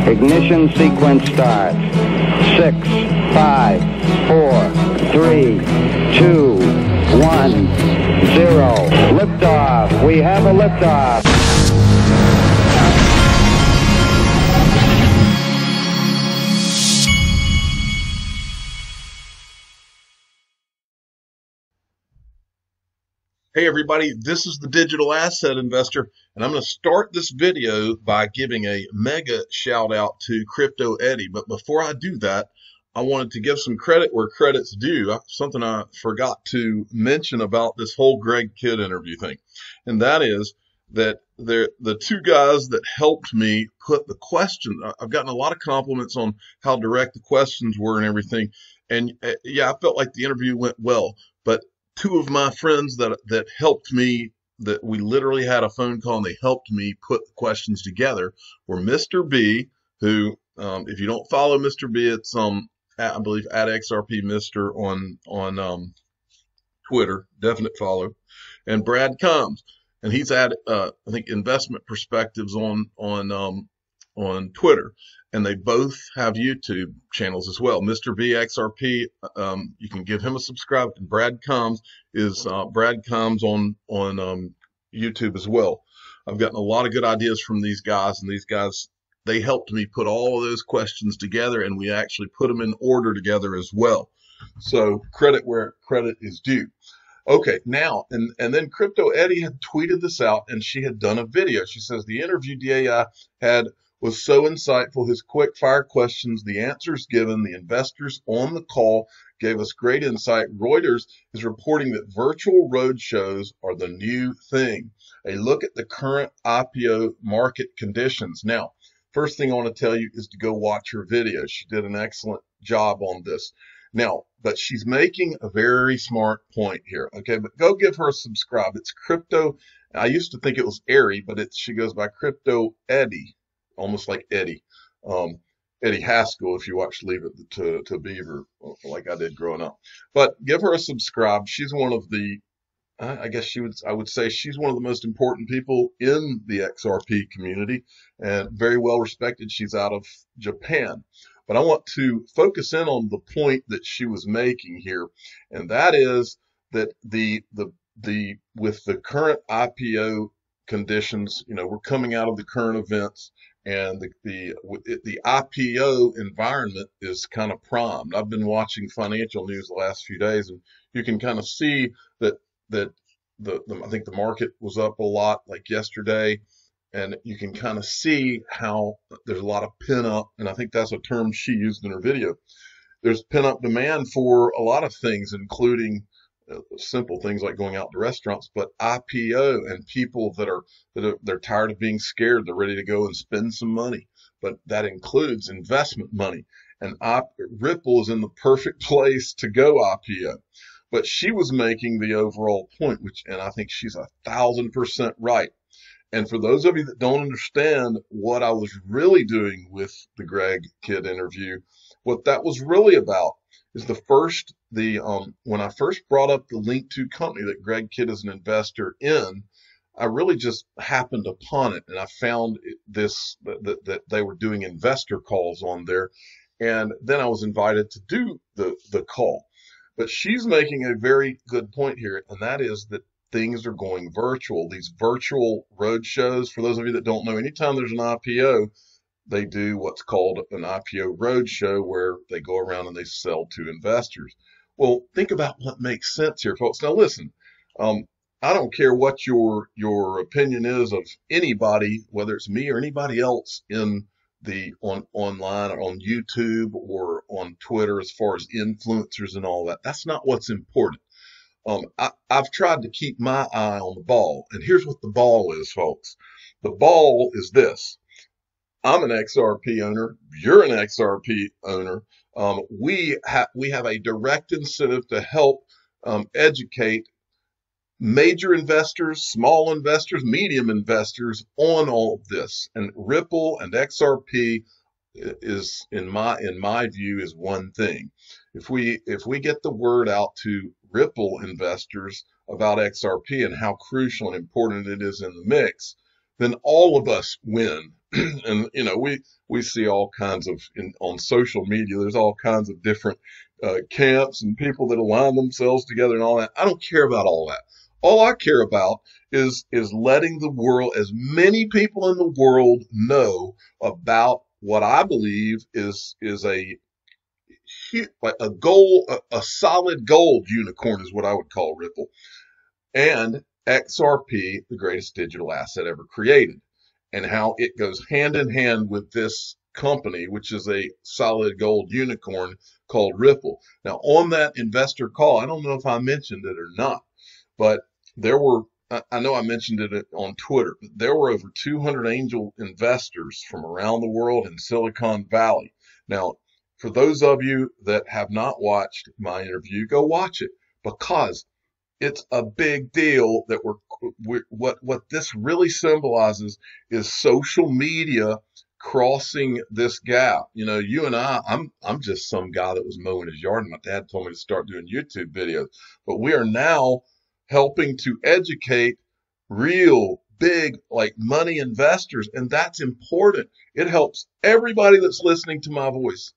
Ignition sequence start. 6, 5, 4, 3, 2, 1, 0. Liftoff. We have a liftoff. Hey everybody, this is the Digital Asset Investor, and I'm going to start this video by giving a mega shout out to Crypto Eddie. But before I do that, I wanted to give some credit where credit's due. Something I forgot to mention about this whole Greg Kidd interview thing, and that is that the two guys that helped me put the question. I've gotten a lot of compliments on how direct the questions were and everything, and yeah, I felt like the interview went well, but two of my friends that helped me, that we literally had a phone call and they helped me put the questions together, were Mr. B, who, if you don't follow Mr. B, it's I believe at XRP Mr. on Twitter, definite follow, and Brad Combs, and he's at I think Investment Perspectives on Twitter. And they both have YouTube channels as well. Mr. B XRP, you can give him a subscribe. And Brad Combs is Brad Combs on YouTube as well. I've gotten a lot of good ideas from these guys, and these guys, they helped me put all of those questions together, and we actually put them in order together as well. So credit where credit is due. Okay, now, and then Crypto Eddie had tweeted this out, and she had done a video. She says the interview DAI had was so insightful. His quick fire questions, the answers given, the investors on the call gave us great insight. Reuters is reporting that virtual roadshows are the new thing. A look at the current IPO market conditions. Now, first thing I want to tell you is to go watch her video. She did an excellent job on this. Now, but she's making a very smart point here. Okay, but go give her a subscribe. It's Crypto. I used to think it was Ari, but she goes by Crypto Eddie. Almost like Eddie Haskell, if you watch Leave It to Beaver, like I did growing up. But give her a subscribe. She's one of the, I would say she's one of the most important people in the XRP community, and very well respected. She's out of Japan. But I want to focus in on the point that she was making here, and that is that with the current IPO conditions, we're coming out of the current events, and the IPO environment is kind of primed. I've been watching financial news the last few days, and you can kind of see that I think the market was up a lot like yesterday, and you can kind of see how there's a lot of pin up, and I think that's a term she used in her video. There's pin up demand for a lot of things, including simple things like going out to restaurants, but IPO, and people they're tired of being scared. They're ready to go and spend some money, but that includes investment money. And Ripple is in the perfect place to go IPO. But she was making the overall point, and I think she's 1,000% right. And for those of you that don't understand what I was really doing with the Greg Kidd interview, what that was really about is when I first brought up the link to company that Greg Kidd is an investor in, I really just happened upon it, and I found that they were doing investor calls on there, and then I was invited to do the call. But she's making a very good point here, and that is that things are going virtual. These virtual road shows, for those of you that don't know, anytime there's an IPO, they do what's called an IPO roadshow, where they go around and they sell to investors. Well, think about what makes sense here, folks. Now, listen, I don't care what your opinion is of anybody, whether it's me or anybody else on online or on YouTube or on Twitter, as far as influencers and all that. That's not what's important. I've tried to keep my eye on the ball, and here's what the ball is, folks. The ball is this. I'm an XRP owner. You're an XRP owner. We have a direct incentive to help educate major investors, small investors, medium investors on all of this. And Ripple and XRP is, in my view, is one thing. If we get the word out to Ripple investors about XRP and how crucial and important it is in the mix, then all of us win. And, you know, we see all kinds of, on social media, there's all kinds of different camps and people that align themselves together and all that. I don't care about all that. All I care about is letting the world, as many people in the world, know about what I believe is a gold, a solid gold unicorn is what I would call Ripple, and XRP, the greatest digital asset ever created, and how it goes hand in hand with this company, which is a solid gold unicorn called Ripple. Now, on that investor call, I don't know if I mentioned it or not, but there were, I know I mentioned it on Twitter, but there were over 200 angel investors from around the world in Silicon Valley. Now, for those of you that have not watched my interview, go watch it, because it's a big deal that what this really symbolizes is social media crossing this gap. You know, you and I'm just some guy that was mowing his yard, and my dad told me to start doing YouTube videos, but we are now helping to educate real big, like, money investors, and that's important. It helps everybody that's listening to my voice.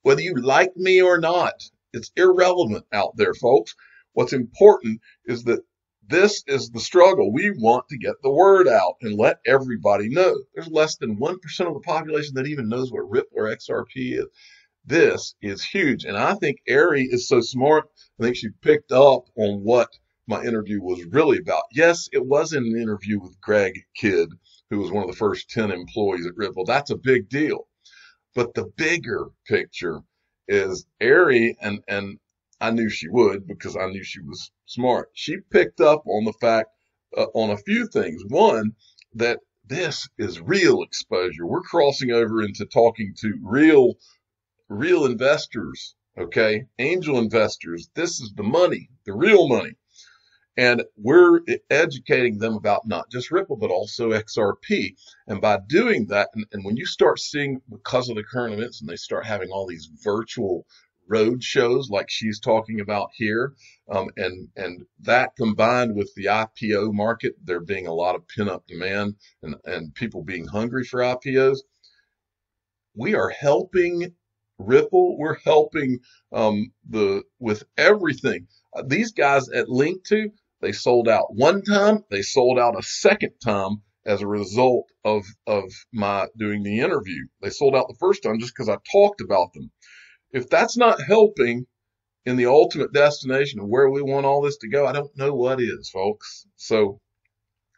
Whether you like me or not, it's irrelevant out there, folks. What's important is that this is the struggle. We want to get the word out and let everybody know. There's less than 1% of the population that even knows what Ripple or XRP is. This is huge. And I think Ari is so smart. I think she picked up on what my interview was really about. Yes, it was an interview with Greg Kidd, who was one of the first 10 employees at Ripple. That's a big deal. But the bigger picture is Ari, and I knew she would because I knew she was smart. She picked up on the fact, on a few things. One, that this is real exposure. We're crossing over into talking to real investors, okay? Angel investors. This is the money, the real money. And we're educating them about not just Ripple, but also XRP. And by doing that, and when you start seeing, because of the current events, and they start having all these virtual road shows like she's talking about here, and that combined with the IPO market, there being a lot of pent-up demand and people being hungry for IPOs, we are helping Ripple. We're helping with everything. These guys at Link2, they sold out one time, they sold out a second time as a result of my doing the interview. They sold out the first time just because I talked about them. If that's not helping in the ultimate destination of where we want all this to go, I don't know what is, folks. So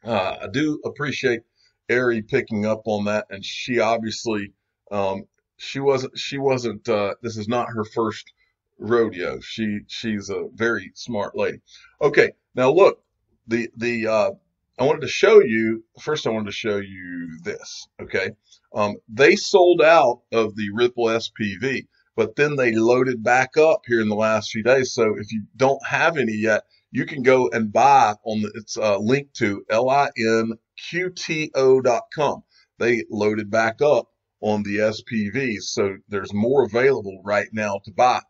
I do appreciate Ari picking up on that, and she obviously she wasn't this is not her first rodeo. She's a very smart lady. Okay, now look, I wanted to show you this. Okay, they sold out of the Ripple SPV, but then they loaded back up here in the last few days. So if you don't have any yet, you can go and buy on it's linked to linqto.com. They loaded back up on the SPVs, so there's more available right now to buy.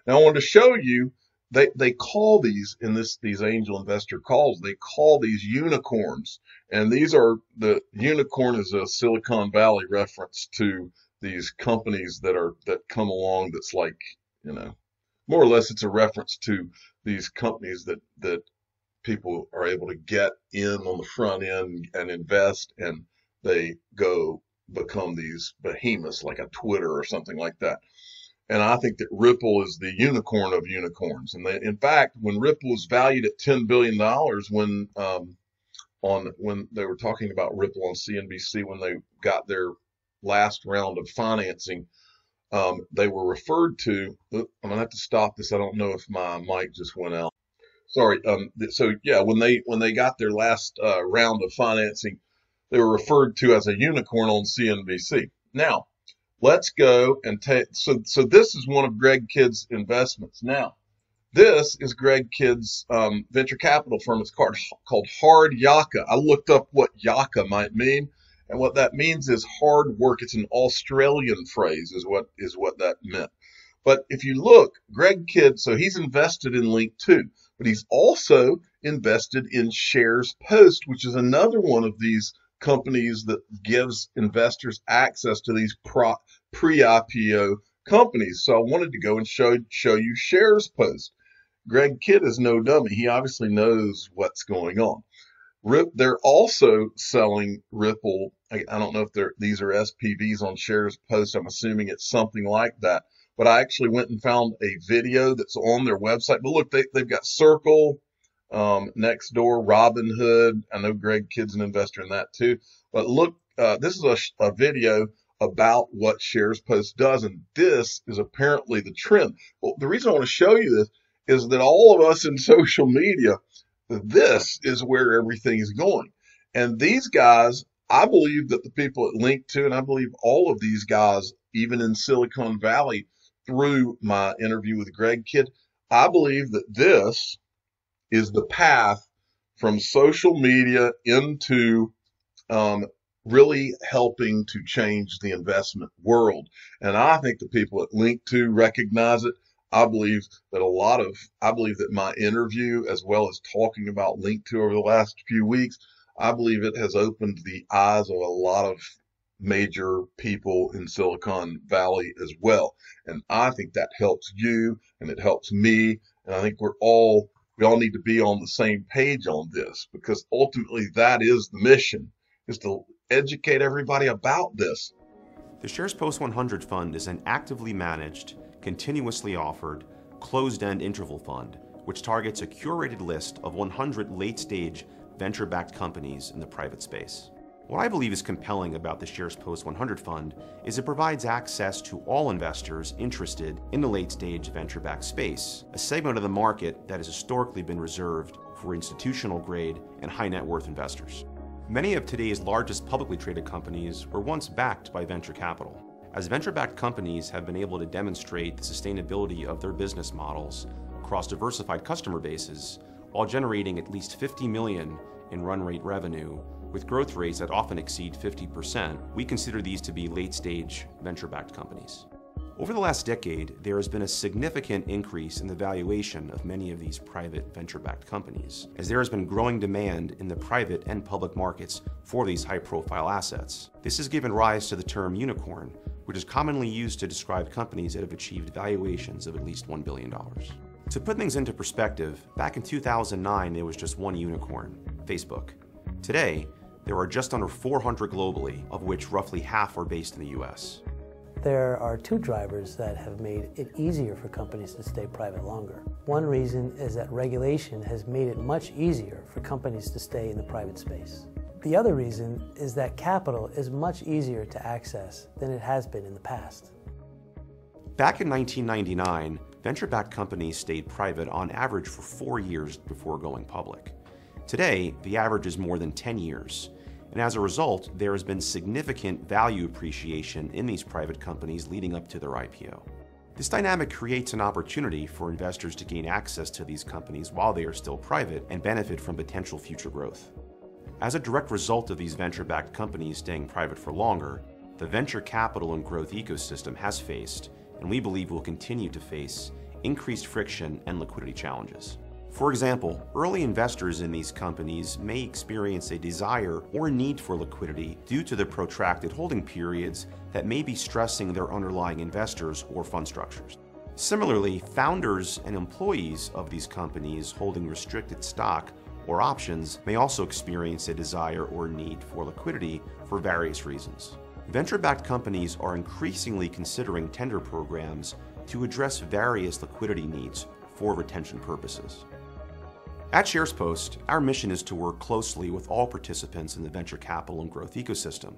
Now I wanted to show you, they call these these angel investor calls, they call these unicorns, and these are, the unicorn is a Silicon Valley reference to these companies that come along, that's like, you know, more or less it's a reference to these companies that people are able to get in on the front end and invest, and they go become these behemoths like a Twitter or something like that. And I think that Ripple is the unicorn of unicorns. And in fact, when Ripple was valued at $10 billion, when they were talking about Ripple on CNBC, when they got their last round of financing, they were referred to, I'm gonna have to stop this. I don't know if my mic just went out. Sorry. So yeah, when they got their last round of financing, they were referred to as a unicorn on CNBC. Now, let's go and take, so this is one of Greg Kidd's investments. Now, this is Greg Kidd's venture capital firm. It's called Hard Yaka. I looked up what Yaka might mean, and what that means is hard work. It's an Australian phrase, is what that meant. But if you look, Greg Kidd, so he's invested in Link2, but he's also invested in Shares Post, which is another one of these companies that gives investors access to these pre-IPO companies. So I wanted to go and show you Shares Post. Greg Kidd is no dummy. He obviously knows what's going on. They're also selling Ripple. I don't know if these are SPVs on Shares Post. I'm assuming it's something like that. But I actually went and found a video that's on their website. But look, they've got Circle, Nextdoor, Robinhood. I know Greg Kidd's an investor in that too. But look, this is a video about what Shares Post does, and this is apparently the trend. Well, the reason I want to show you this is that all of us in social media, this is where everything is going. And these guys, I believe that the people at Link2, and I believe all of these guys, even in Silicon Valley, through my interview with Greg Kidd, I believe that this is the path from social media into really helping to change the investment world. And I think the people at Link2 recognize it. I believe that my interview, as well as talking about Link2 over the last few weeks, I believe it has opened the eyes of a lot of major people in Silicon Valley as well. And I think that helps you and it helps me. And I think we all need to be on the same page on this, because ultimately that is the mission, is to educate everybody about this. The Shares Post 100 fund is an actively managed, continuously offered, closed-end interval fund, which targets a curated list of 100 late-stage venture-backed companies in the private space. What I believe is compelling about the Shares Post 100 fund is it provides access to all investors interested in the late-stage venture-backed space, a segment of the market that has historically been reserved for institutional-grade and high-net-worth investors. Many of today's largest publicly traded companies were once backed by venture capital. As venture-backed companies have been able to demonstrate the sustainability of their business models across diversified customer bases while generating at least $50 million in run rate revenue with growth rates that often exceed 50%, we consider these to be late-stage venture-backed companies. Over the last decade, there has been a significant increase in the valuation of many of these private venture-backed companies, as there has been growing demand in the private and public markets for these high-profile assets. This has given rise to the term unicorn, which is commonly used to describe companies that have achieved valuations of at least $1 billion. To put things into perspective, back in 2009, there was just one unicorn, Facebook. Today, there are just under 400 globally, of which roughly half are based in the US. There are two drivers that have made it easier for companies to stay private longer. One reason is that regulation has made it much easier for companies to stay in the private space. The other reason is that capital is much easier to access than it has been in the past. Back in 1999, venture-backed companies stayed private on average for 4 years before going public. Today, the average is more than 10 years. And as a result, there has been significant value appreciation in these private companies leading up to their IPO. This dynamic creates an opportunity for investors to gain access to these companies while they are still private and benefit from potential future growth. As a direct result of these venture-backed companies staying private for longer, the venture capital and growth ecosystem has faced, and we believe will continue to face, increased friction and liquidity challenges. For example, early investors in these companies may experience a desire or need for liquidity due to the protracted holding periods that may be stressing their underlying investors or fund structures. Similarly, founders and employees of these companies holding restricted stock or options may also experience a desire or need for liquidity for various reasons. Venture-backed companies are increasingly considering tender programs to address various liquidity needs for retention purposes. At Shares Post, our mission is to work closely with all participants in the venture capital and growth ecosystem,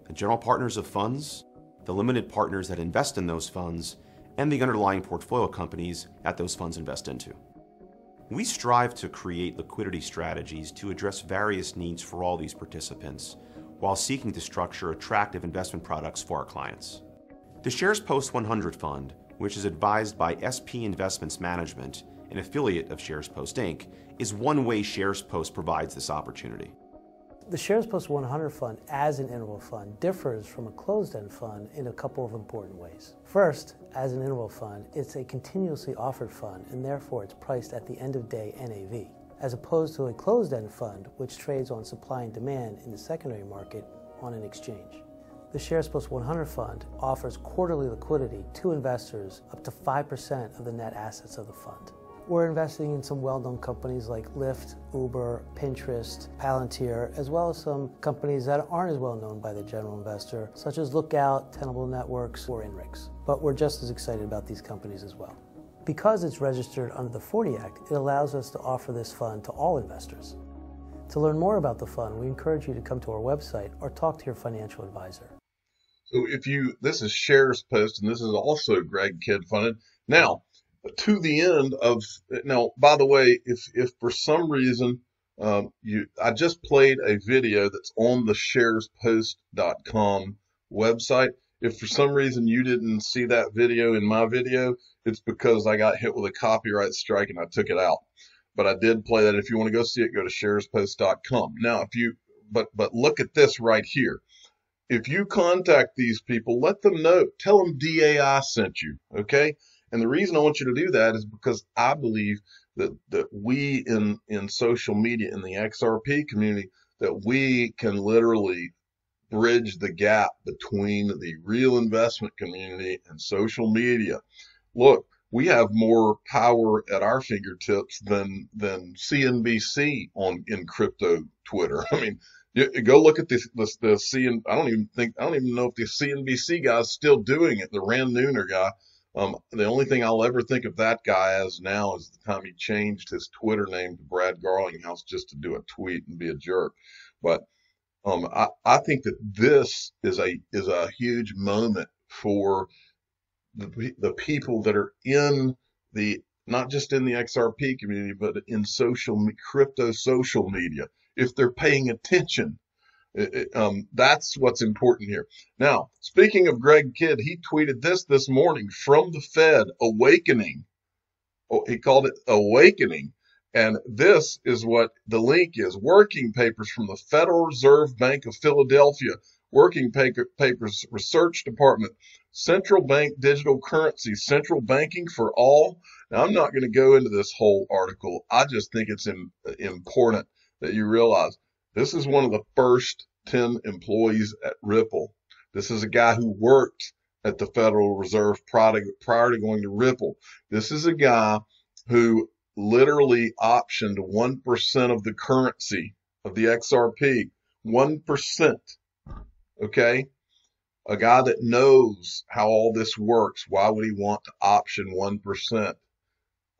the general partners of funds, the limited partners that invest in those funds, and the underlying portfolio companies that those funds invest into. We strive to create liquidity strategies to address various needs for all these participants, while seeking to structure attractive investment products for our clients. The Shares Post 100 Fund, which is advised by SP Investments Management, an affiliate of Shares Post Inc., is one way Shares Post provides this opportunity. The Shares Post 100 fund as an interval fund differs from a closed-end fund in a couple of important ways. First, as an interval fund, it's a continuously offered fund and therefore it's priced at the end of day NAV. as opposed to a closed-end fund which trades on supply and demand in the secondary market on an exchange. The Shares Plus 100 fund offers quarterly liquidity to investors up to 5% of the net assets of the fund. We're investing in some well-known companies like Lyft, Uber, Pinterest, Palantir, as well as some companies that aren't as well known by the general investor, such as Lookout, Tenable Networks, or InRix. But we're just as excited about these companies as well. Because it's registered under the 40 Act, it allows us to offer this fund to all investors. To learn more about the fund, we encourage you to come to our website or talk to your financial advisor. So this is Shares Post, and this is also Greg Kidd funded. Now, to the end of, now, by the way, if for some reason, I just played a video that's on the sharespost.com website. If for some reason you didn't see that video in my video, it's because I got hit with a copyright strike and I took it out. But I did play that. If you want to go see it, go to sharespost.com. Now, but look at this right here. If you contact these people, let them know, tell them DAI sent you, okay? And the reason I want you to do that is because I believe that we in social media, in the XRP community, that we can literally bridge the gap between the real investment community and social media. Look, we have more power at our fingertips than CNBC in crypto Twitter. I mean, go look at the CN. I don't even know if the CNBC guy's still doing it. The Rand Nooner guy. The only thing I'll ever think of that guy as now is the time he changed his Twitter name to Brad Garlinghouse just to do a tweet and be a jerk. But I think that this is a huge moment for the people that are in not just in the XRP community, but in crypto social media. If they're paying attention, that's what's important here. Now, speaking of Greg Kidd, he tweeted this morning from the Fed, awakening. Oh, he called it awakening. And this is what the link is. Working papers from the Federal Reserve Bank of Philadelphia, working papers research department, central bank digital currency, central banking for all. Now, I'm not going to go into this whole article. I just think it's important that you realize this is one of the first 10 employees at Ripple. This is a guy who worked at the Federal Reserve prior to going to Ripple. This is a guy who literally optioned 1% of the currency of the XRP. 1%. Okay? A guy that knows how all this works. Why would he want to option 1%?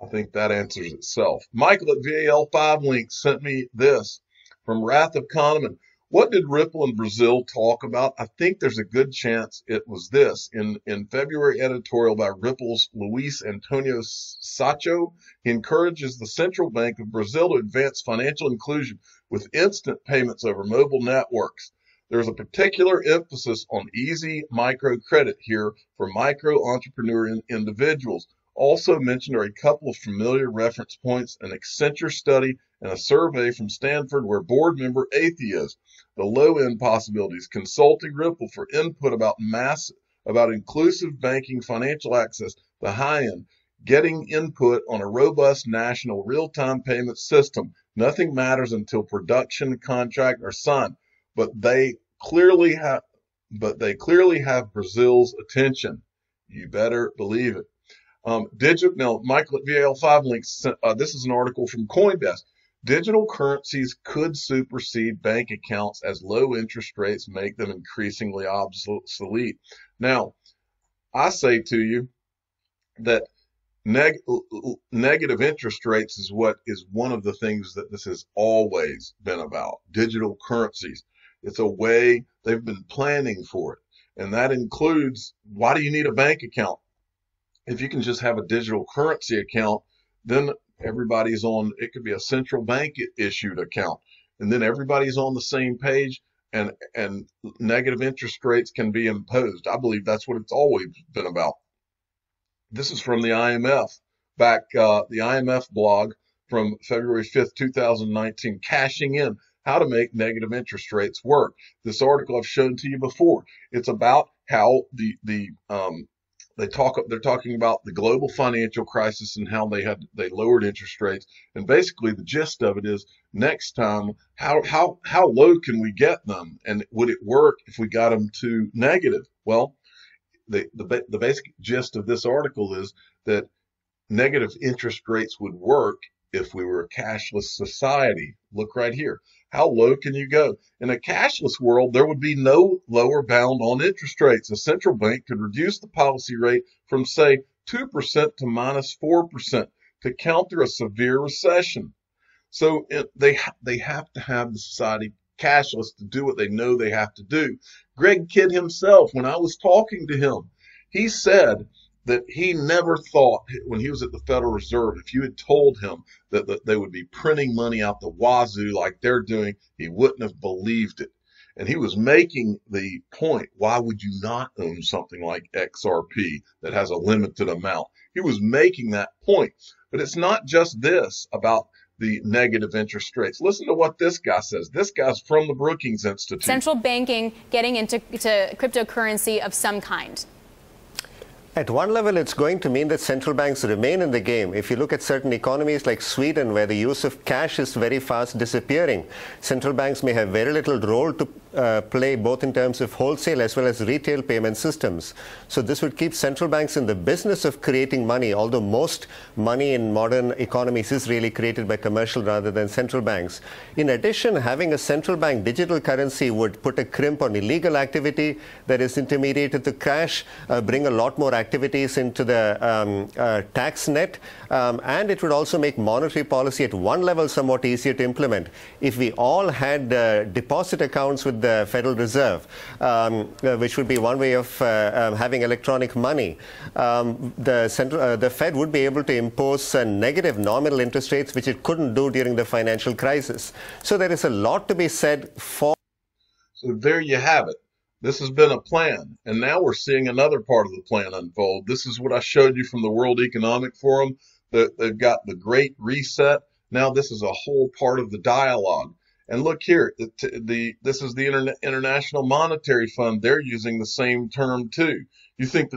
I think that answers itself. Michael at VAL5 Link sent me this from Wrath of Kahneman. What did Ripple in Brazil talk about? I think there's a good chance it was this. In February editorial by Ripple's Luis Antonio Sacho, he encourages the Central Bank of Brazil to advance financial inclusion with instant payments over mobile networks. There's a particular emphasis on easy microcredit here for micro-entrepreneur individuals. Also mentioned are a couple of familiar reference points, an Accenture study and a survey from Stanford where board member Athey is. The low-end possibilities, consulting Ripple for input about inclusive banking financial access. The high-end, getting input on a robust national real-time payment system. Nothing matters until production contract are signed, but they clearly have Brazil's attention. You better believe it. Michael at VAL5 Links, this is an article from Coindesk. Digital currencies could supersede bank accounts as low interest rates make them increasingly obsolete. Now, I say to you that negative interest rates is one of the things that this has always been about. Digital currencies. It's a way they've been planning for it. And that includes, why do you need a bank account? If you can just have a digital currency account, then everybody's on, it could be a central bank issued account. And then everybody's on the same page and negative interest rates can be imposed. I believe that's what it's always been about. This is from the IMF, the IMF blog from February 5th, 2019, cashing in, how to make negative interest rates work. This article I've shown to you before. It's about how the they're talking about the global financial crisis and how they lowered interest rates. And basically the gist of it is, next time, how low can we get them? And would it work if we got them to negative? Well, the basic gist of this article is that negative interest rates would work if we were a cashless society. Look right here. How low can you go? In a cashless world, there would be no lower bound on interest rates. A central bank could reduce the policy rate from, say, 2% to minus 4% to counter a severe recession. So they have to have the society cashless to do what they know they have to do. Greg Kidd himself, when I was talking to him, he said that he never thought, when he was at the Federal Reserve, if you had told him that they would be printing money out the wazoo like they're doing, he wouldn't have believed it. And he was making the point, why would you not own something like XRP that has a limited amount? He was making that point. But it's not just this about the negative interest rates. Listen to what this guy says. This guy's from the Brookings Institute. Central banking getting into cryptocurrency of some kind. At one level, it's going to mean that central banks remain in the game. If you look at certain economies like Sweden, where the use of cash is very fast disappearing, central banks may have very little role to play, both in terms of wholesale as well as retail payment systems. So this would keep central banks in the business of creating money, although most money in modern economies is really created by commercial rather than central banks. In addition, having a central bank digital currency would put a crimp on illegal activity that is intermediated to cash, bring a lot more activities into the tax net, and it would also make monetary policy at one level somewhat easier to implement. If we all had deposit accounts with the Federal Reserve, which would be one way of having electronic money, the Fed would be able to impose negative nominal interest rates, which it couldn't do during the financial crisis. So there is a lot to be said for. So there you have it. This has been a plan, and now we're seeing another part of the plan unfold. This is what I showed you from the World Economic Forum. They've got the Great Reset. Now this is a whole part of the dialogue. And look here, this is the International Monetary Fund. They're using the same term too. You think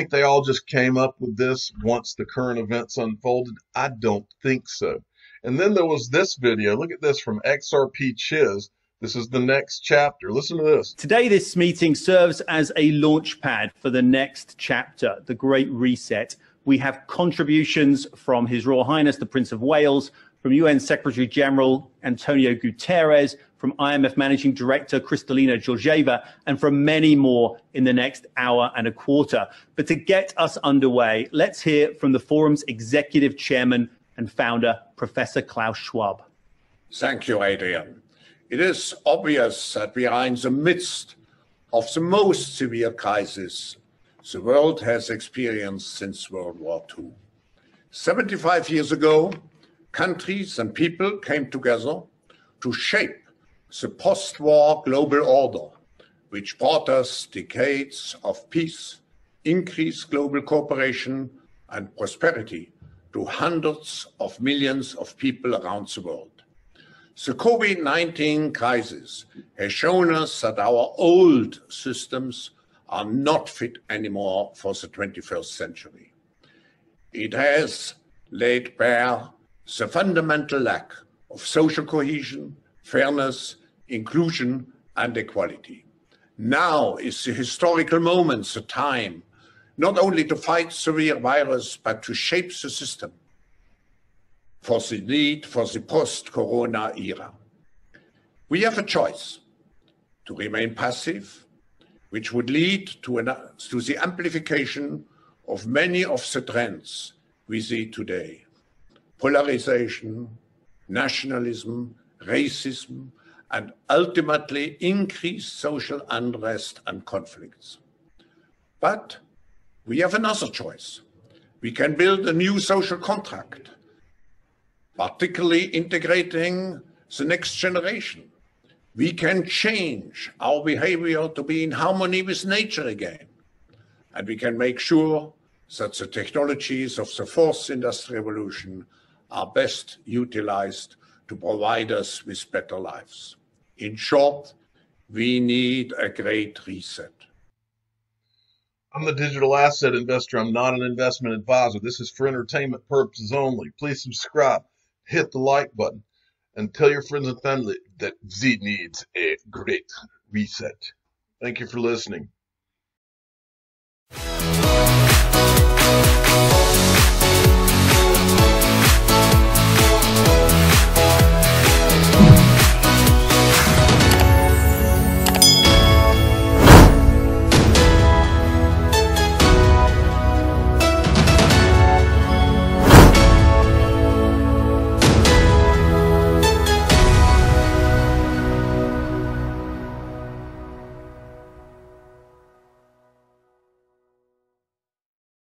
they all just came up with this once the current events unfolded? I don't think so. And then there was this video. Look at this from XRP Chiz. This is the next chapter. Listen to this. Today, this meeting serves as a launch pad for the next chapter, the Great Reset. We have contributions from His Royal Highness, the Prince of Wales, from UN Secretary General Antonio Guterres, from IMF Managing Director Kristalina Georgieva, and from many more in the next hour and a quarter. But to get us underway, let's hear from the forum's executive chairman and founder, Professor Klaus Schwab. Thank you, Adrian. It is obvious that we are in the midst of the most severe crisis the world has experienced since World War II. 75 years ago, countries and people came together to shape the post-war global order, which brought us decades of peace, increased global cooperation, and prosperity to hundreds of millions of people around the world. The COVID-19 crisis has shown us that our old systems are not fit anymore for the 21st century. It has laid bare the fundamental lack of social cohesion, fairness, inclusion, and equality. Now is the historical moment, the time, not only to fight severe virus, but to shape the system for the need for the post-corona era. We have a choice to remain passive, which would lead to the amplification of many of the trends we see today: polarization, nationalism, racism, and ultimately increased social unrest and conflicts. But we have another choice. We can build a new social contract, particularly integrating the next generation. We can change our behavior to be in harmony with nature again. And we can make sure that the technologies of the fourth industrial revolution are best utilized to provide us with better lives. In short, we need a great reset. I'm the digital asset investor. I'm not an investment advisor. This is for entertainment purposes only. Please subscribe, hit the like button, and tell your friends and family that Z needs a great reset. Thank you for listening.